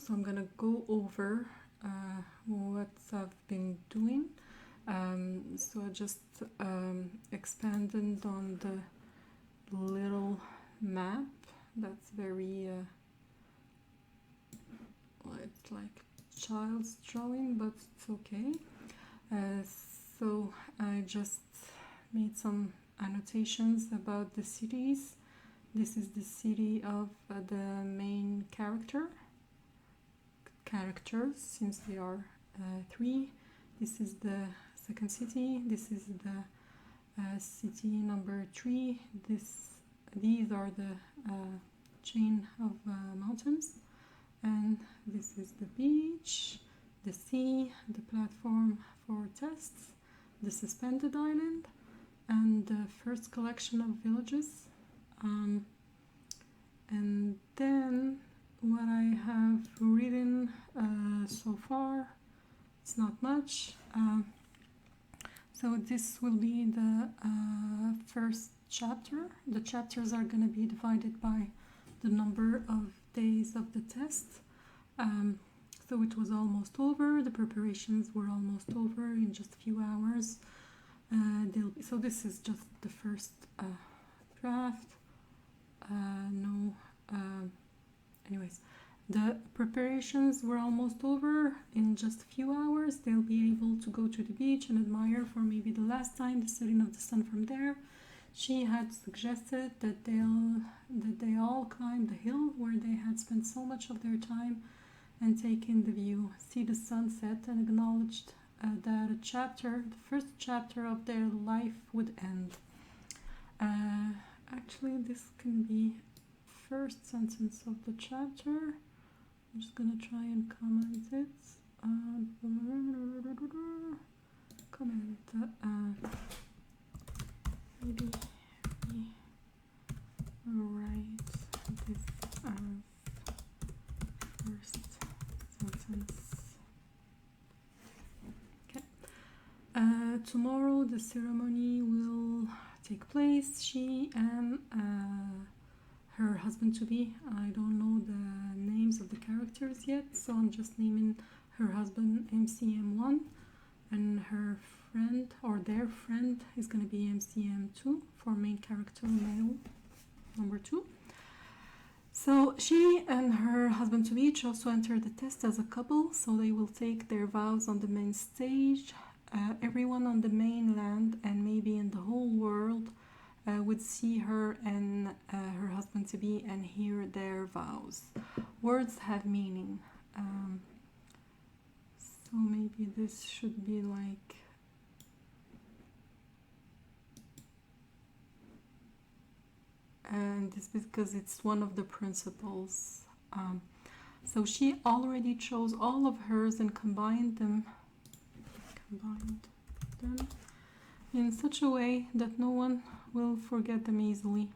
So I'm gonna go over what I've been doing. So I just expanded on the little map that's very well, it's like child's drawing, but it's okay. So I just made some annotations about the cities. This is the city of the main characters, since they are three. This is the second city. This is the city number 3. These are the chain of mountains, and this is the beach, the sea, the platform for tests, the suspended island, and the first collection of villages. And then what I have written so far, it's not much. So this will be the first chapter. The chapters are going to be divided by the number of days of the test. So it was almost over. The preparations were almost over in just a few hours. So this is just the first draft. Anyways, the preparations were almost over in just a few hours. They'll be able to go to the beach and admire for maybe the last time the setting of the sun from there. She had suggested that they all climb the hill where they had spent so much of their time and take in the view, see the sunset, and acknowledged that the first chapter of their life would end. Actually, this can be first sentence of the chapter. I'm just gonna try and comment it. Maybe we write this as first sentence. Okay. Tomorrow the ceremony will take place. She and her husband-to-be, I don't know the names of the characters yet, so I'm just naming her husband MCM1, and her friend or their friend is going to be MCM2 for main character male number 2. So she and her husband-to-be also enter the test as a couple, so they will take their vows on the main stage. Everyone on the mainland and maybe in the whole world would see her and her husband-to-be and hear their vows. Words have meaning. So maybe this should be like... And this is because it's one of the principles. So she already chose all of hers and combined them in such a way that no one will forget them easily.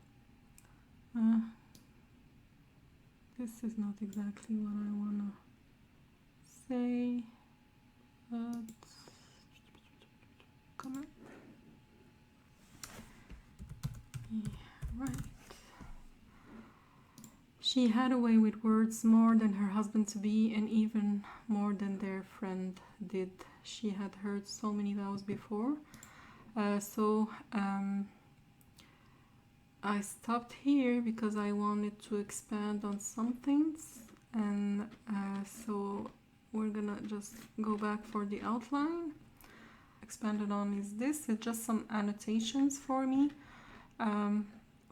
This is not exactly what I want to say, but come on. Yeah, right. She had a way with words more than her husband-to-be and even more than their friend did. She had heard so many vows before. So I stopped here because I wanted to expand on some things, and so we're gonna just go back for the outline. Expanded on is this. It's just some annotations for me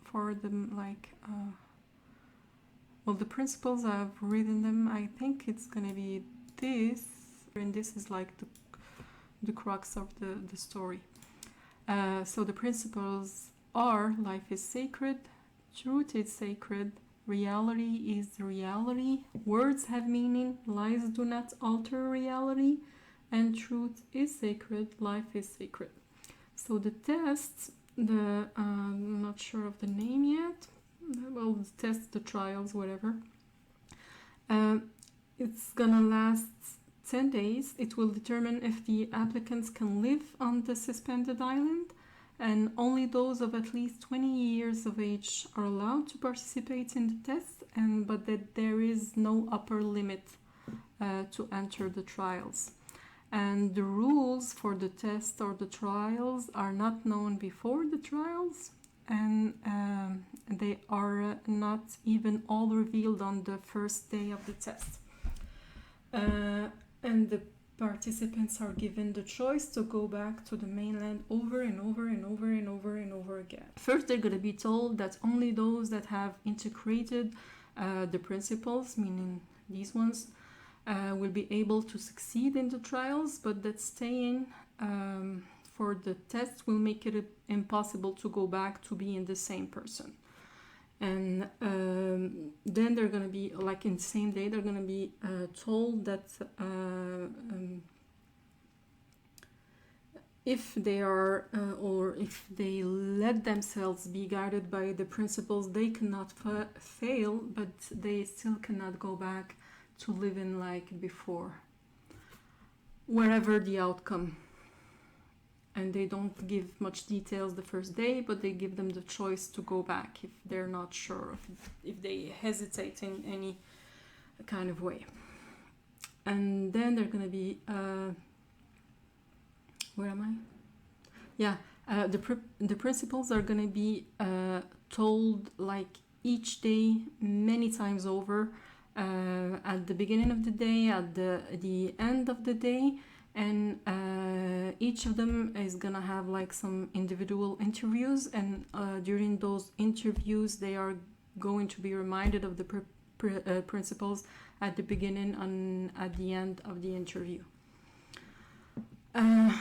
for the well, the principles I've written them. I think it's gonna be this, and this is like the crux of the story. So the principles are: life is sacred, truth is sacred, reality is reality, words have meaning, lies do not alter reality, and truth is sacred, life is sacred. So the tests, I'm not sure of the name yet, well, the tests, the trials, whatever, it's gonna last 10 days. It will determine if the applicants can live on the suspended island, and only those of at least 20 years of age are allowed to participate in the test, but that there is no upper limit to enter the trials. And the rules for the test or the trials are not known before the trials, and they are not even all revealed on the first day of the test. And the participants are given the choice to go back to the mainland over and over and over and over and over again. First, they're going to be told that only those that have integrated the principles, meaning these ones, will be able to succeed in the trials, but that staying for the test will make it impossible to go back to being the same person. And then they're going to be, like in the same day, they're going to be told that if they are or if they let themselves be guided by the principles, they cannot fail, but they still cannot go back to living like before, wherever the outcome. And they don't give much details the first day, but they give them the choice to go back if they're not sure, if they hesitate in any kind of way. And then they're going to be, where am I? Yeah, the principles are going to be told like each day many times over, at the beginning of the day, at the end of the day, and each of them is gonna have like some individual interviews, and during those interviews they are going to be reminded of the principles at the beginning and at the end of the interview. And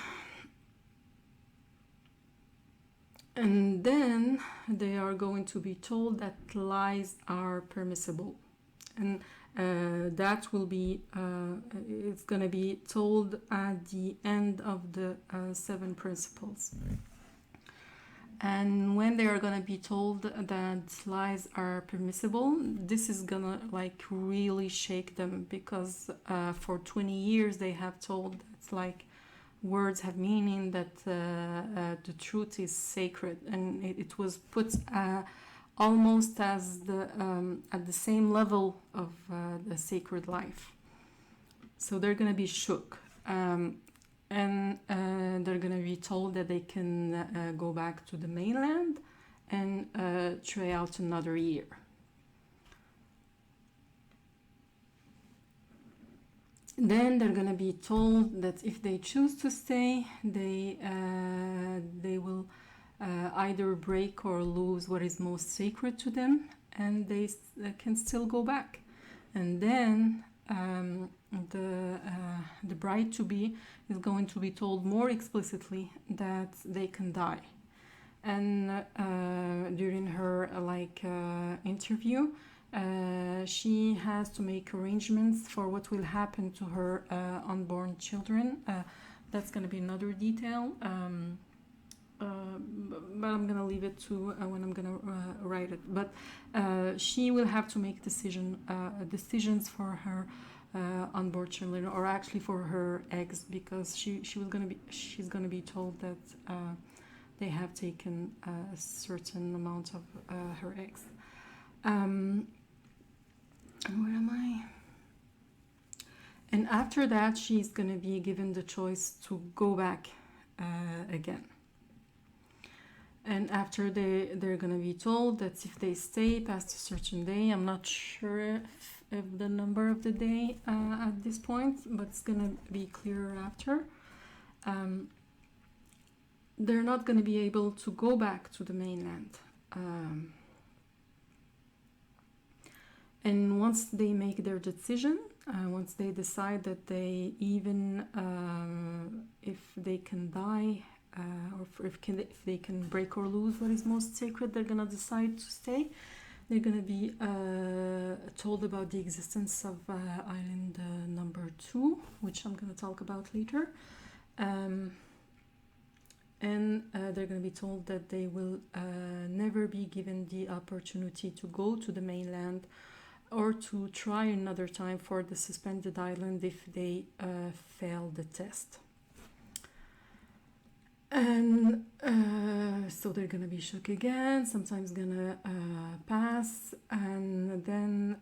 then they are going to be told that lies are permissible, and that will be it's going to be told at the end of the 7 principles. And when they are going to be told that lies are permissible, this is gonna like really shake them, because for 20 years they have told that like words have meaning, that the truth is sacred, and it was put almost as at the same level of the sacred life. So they're going to be shook, and they're going to be told that they can go back to the mainland and try out another year. Then they're going to be told that if they choose to stay, they will either break or lose what is most sacred to them, and they can still go back. And then the bride-to-be is going to be told more explicitly that they can die. And during her interview, she has to make arrangements for what will happen to her unborn children. That's going to be another detail, but I'm going to leave it to when I'm going to write it. But she will have to make decisions for her unborn children, or actually for her eggs, because she's going to be told that they have taken a certain amount of her eggs. Where am I? And after that, she's going to be given the choice to go back again. And after they're going to be told that if they stay past a certain day, I'm not sure if the number of the day at this point, but it's going to be clearer after. They're not going to be able to go back to the mainland. And once they make their decision, once they decide that they even, if they can die, or if they can break or lose what is most sacred, they're going to decide to stay. They're going to be told about the existence of island number 2, which I'm going to talk about later. And they're going to be told that they will never be given the opportunity to go to the mainland or to try another time for the suspended island if they fail the test. And so they're gonna be shook again, sometimes gonna pass, and then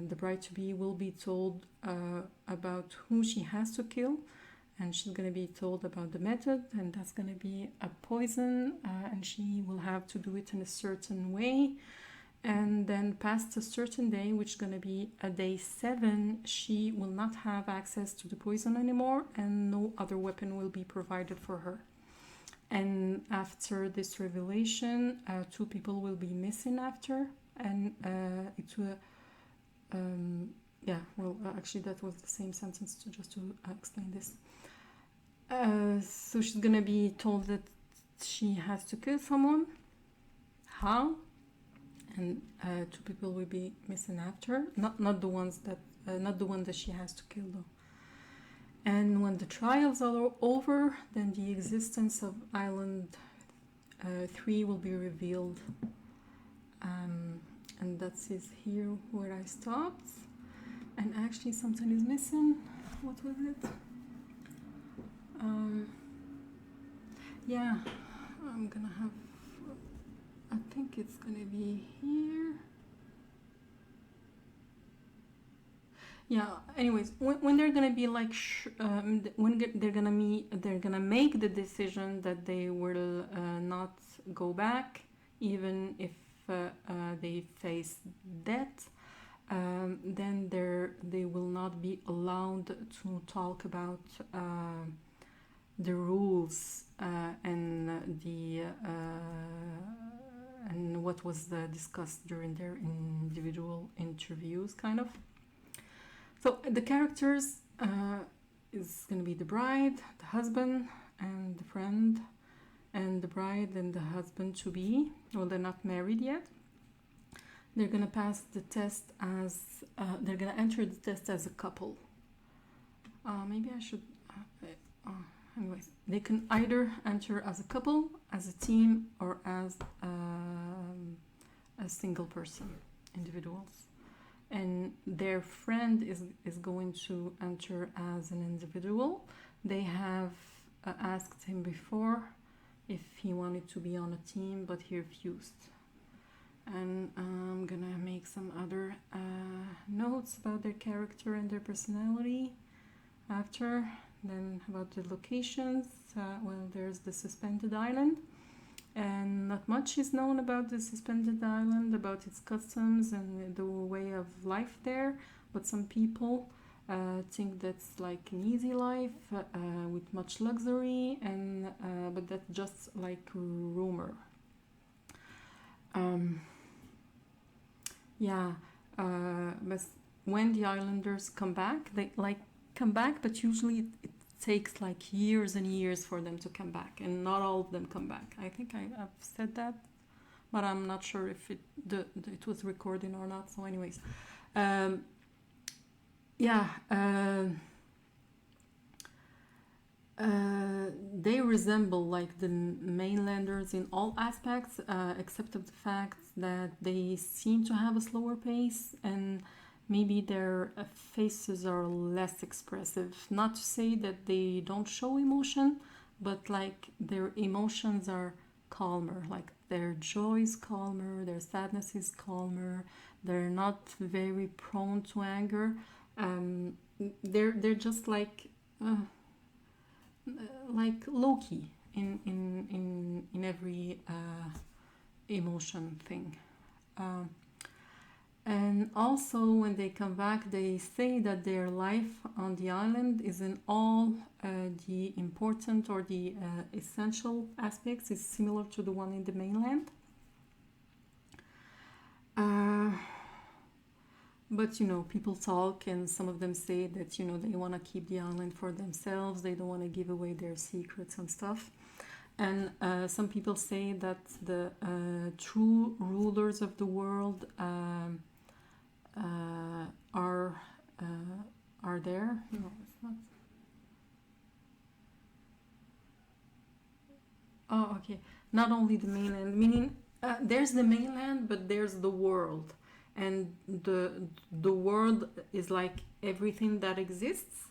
the bride-to-be will be told about who she has to kill, and she's gonna be told about the method, and that's gonna be a poison, and she will have to do it in a certain way. And then past a certain day, which is gonna be a day 7, she will not have access to the poison anymore, and no other weapon will be provided for her. And after this revelation, 2 people will be missing after, and it will, actually that was the same sentence to explain this. So she's gonna be told that she has to kill someone. How? And 2 people will be missing after, not the one that she has to kill though. And when the trials are over, then the existence of Island 3 will be revealed. And that's here where I stopped. And actually something is missing. What was it? Yeah, I'm gonna have... I think it's gonna be here. Yeah, anyways, when they're gonna be like when they're gonna make the decision that they will not go back even if they face death, then they will not be allowed to talk about the rules and the and what was discussed during their individual interviews, kind of. So the characters is going to be the bride, the husband, and the friend, and the bride and the husband to be. Well, they're not married yet. They're going to pass the test as they're going to enter the test as a couple. Maybe I should. Anyways, they can either enter as a couple, as a team, or as a single person, individuals. And their friend is going to enter as an individual. They have asked him before if he wanted to be on a team, but he refused. And I'm gonna make some other notes about their character and their personality after. Then about the locations, well, there's the suspended island. And not much is known about the suspended island, about its customs and the way of life there, but some people think that's like an easy life with much luxury, and but that's just like rumor. But when the islanders come back, they come back, but usually it takes like years and years for them to come back, and not all of them come back. I think I've said that, but I'm not sure if it was recording or not. So anyways, they resemble like the mainlanders in all aspects, except of the fact that they seem to have a slower pace, and maybe their faces are less expressive. Not to say that they don't show emotion, but like their emotions are calmer. Like their joy is calmer, their sadness is calmer. They're not very prone to anger. They're just like low-key in every emotion thing. And also when they come back, they say that their life on the island is in all the important or the essential aspects is similar to the one in the mainland. But people talk, and some of them say that they want to keep the island for themselves, they don't want to give away their secrets and stuff. And some people say that the true rulers of the world are there. No, it's not. Oh, okay. Not only the mainland, meaning there's the mainland, but there's the world, and the world is like everything that exists.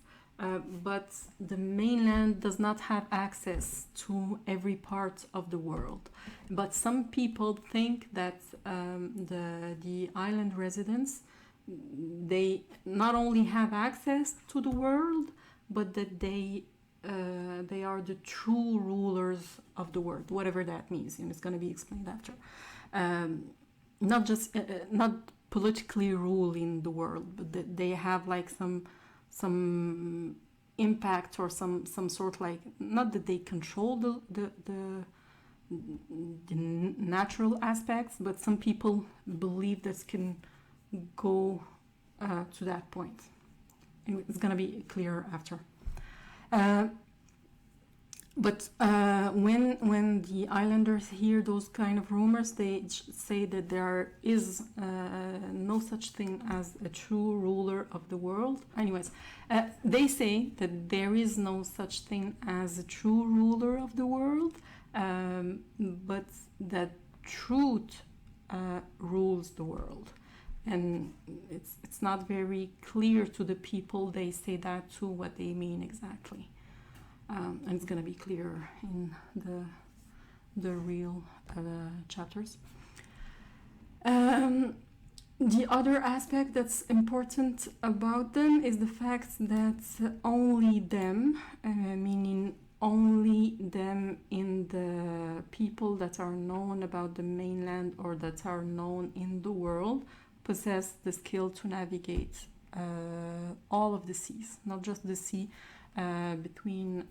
but the mainland does not have access to every part of the world. But some people think that the island residents, they not only have access to the world, but that they are the true rulers of the world, whatever that means, and it's going to be explained after. Not just not politically ruling the world, but that they have like some impact or some sort, like, not that they control the natural aspects, but some people believe this can go to that point. And it's gonna be clearer after. But when the islanders hear those kind of rumors, they say that there is no such thing as a true ruler of the world. Anyways, they say that there is no such thing as a true ruler of the world, but that truth rules the world. And it's not very clear to the people they say that to what they mean exactly. And it's going to be clear in the real chapters. The other aspect that's important about them is the fact that only them, meaning only them in the people that are known about the mainland or that are known in the world, possess the skill to navigate all of the seas, not just the sea between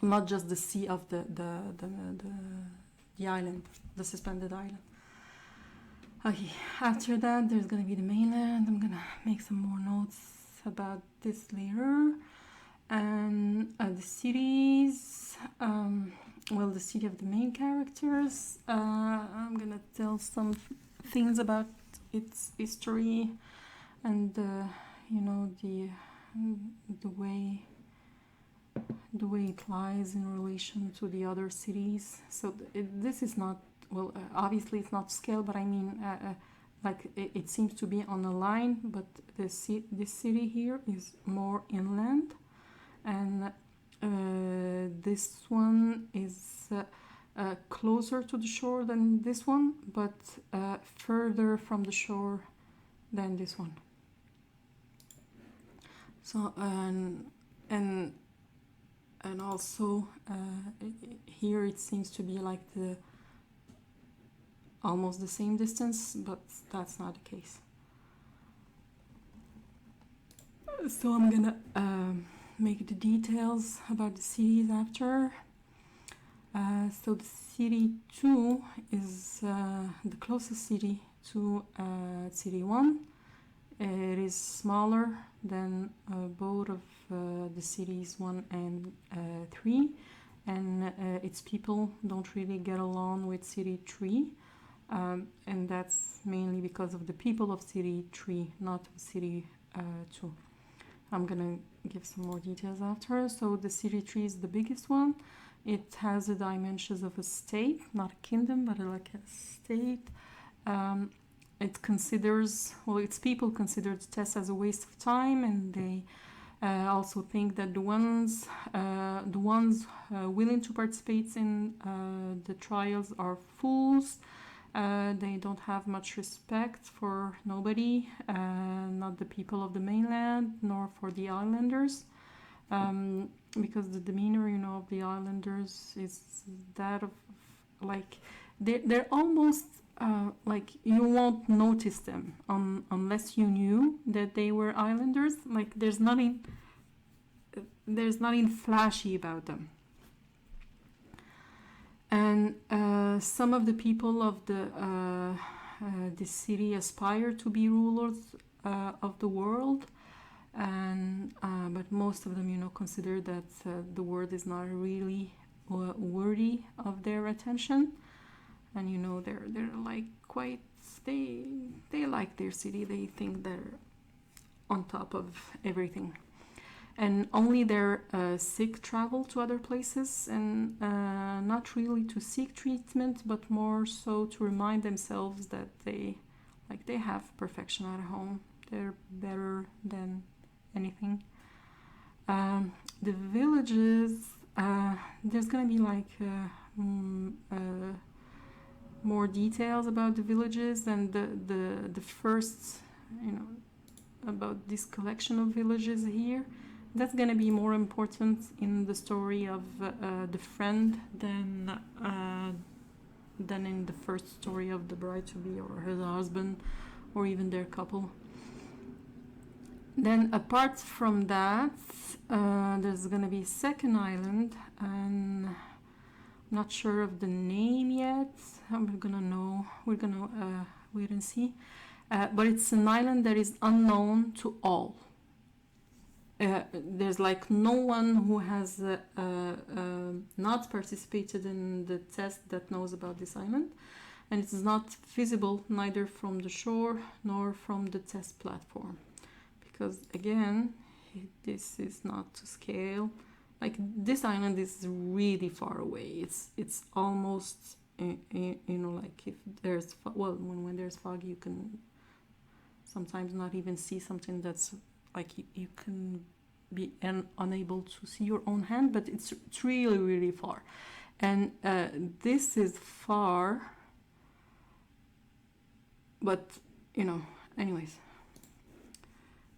not just the sea of the island, the suspended island. Okay, after that there's gonna be the mainland. I'm gonna make some more notes about this later. And the cities, well, the city of the main characters, I'm gonna tell some things about its history and you know, the way it lies in relation to the other cities. So this is not, well, obviously it's not scale, but I mean, like it seems to be on a line, but this city here is more inland, and this one is closer to the shore than this one, but further from the shore than this one. So and also here it seems to be like almost the same distance, but that's not the case. So I'm gonna make the details about the cities after. So the city 2 is the closest city to city 1. It is smaller than both of the cities 1 and 3, and its people don't really get along with city 3, and that's mainly because of the people of city 3, not city 2. I'm gonna give some more details after. So the city 3 is the biggest one. It has the dimensions of a state, not a kingdom, but like a state. It considers, well, its people consider the test as a waste of time, and they also think that the ones willing to participate in the trials are fools. They don't have much respect for nobody, not the people of the mainland, nor for the islanders, because the demeanor, you know, of the islanders is that of, like, they're almost like you won't notice them unless you knew that they were islanders. Like there's nothing flashy about them. And some of the people of the city aspire to be rulers of the world, and but most of them, you know, consider that the world is not really worthy of their attention. And you know, they're like quite, they like their city. They think they're on top of everything, and only their sick travel to other places, and not really to seek treatment, but more so to remind themselves that they have perfection at home. They're better than anything. The villages, there's gonna be like more details about the villages, and the first, about this collection of villages here. That's gonna be more important in the story of the friend than in the first story of the bride-to-be or her husband or even their couple. Then apart from that, there's gonna be second island, and I'm not sure of the name yet. We're gonna wait and see. But it's an island that is unknown to all. There's like no one who has not participated in the test that knows about this island, and it's not visible neither from the shore nor from the test platform, because again, this is not to scale. Like, this island is really far away. It's almost like, if there's when there's fog, you can sometimes not even see something that's like you can be unable to see your own hand, but it's really, really far. And this is far, but anyways,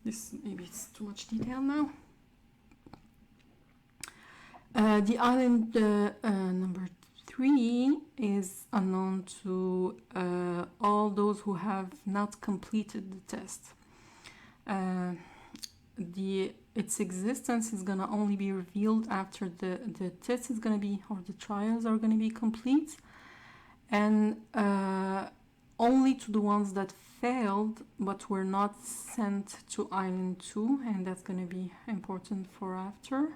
this maybe it's too much detail now. The island number 3 is unknown to all those who have not completed the test. Its existence is gonna only be revealed after the test is gonna be, or the trials are gonna be complete, and only to the ones that failed but were not sent to Island 2, and that's gonna be important for after.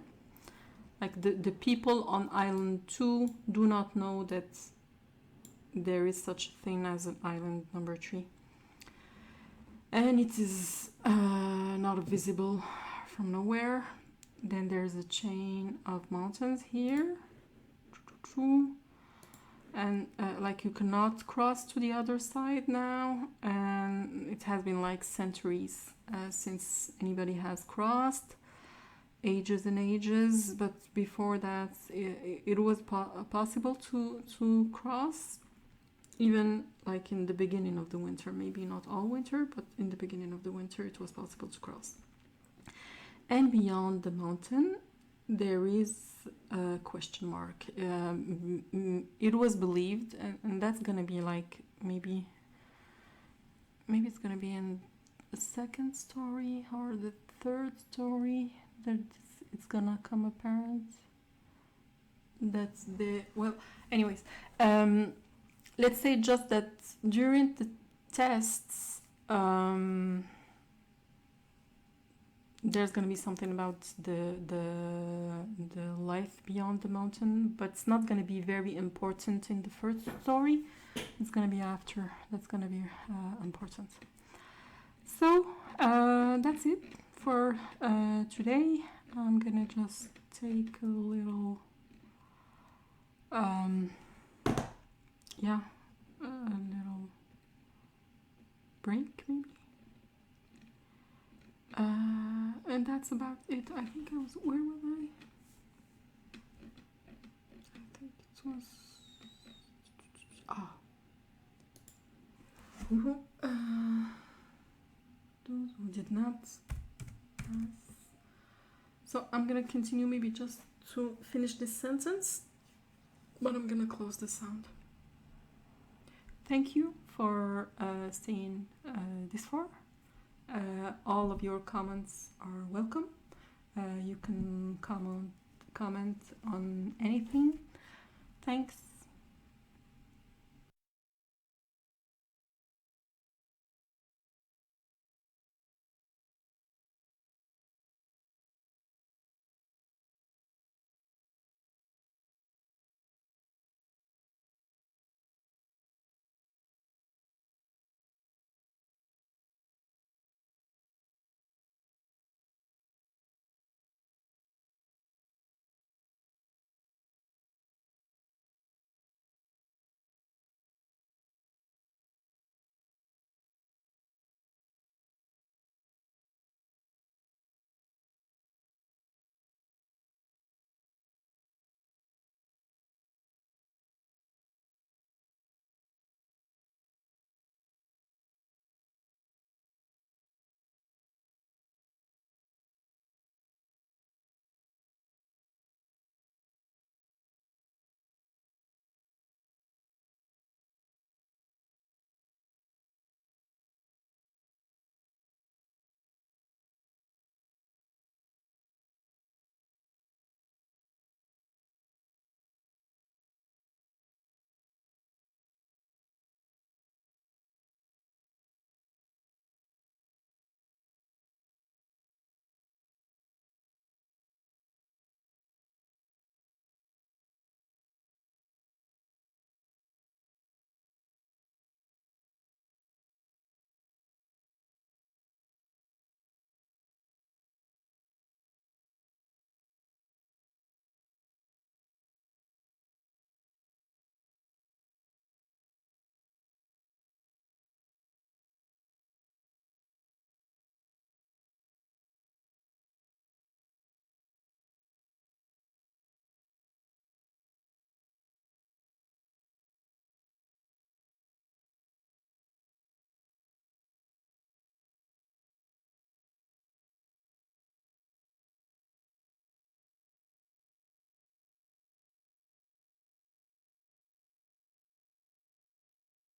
Like, the people on Island 2 do not know that there is such a thing as an Island number 3. And it is not visible from nowhere. Then there's a chain of mountains here. And like, you cannot cross to the other side now. And it has been like centuries since anybody has crossed. Ages and ages, but before that it was possible to cross, even like in the beginning of the winter. Maybe not all winter, but in the beginning of the winter it was possible to cross. And beyond the mountain there is a question mark. It was believed, and that's gonna be like maybe it's gonna be in the second story or the third story that it's gonna come apparent. That's anyways, let's say just that during the tests, there's gonna be something about the life beyond the mountain, but it's not gonna be very important in the first story. It's gonna be after that's gonna be important. So that's it for today. I'm gonna just take a little break maybe, and that's about it. I think where was I think it was those who did not pass. So I'm gonna continue maybe just to finish this sentence, but I'm gonna close the sound. Thank you for staying this far. All of your comments are welcome. You can comment on anything. Thanks.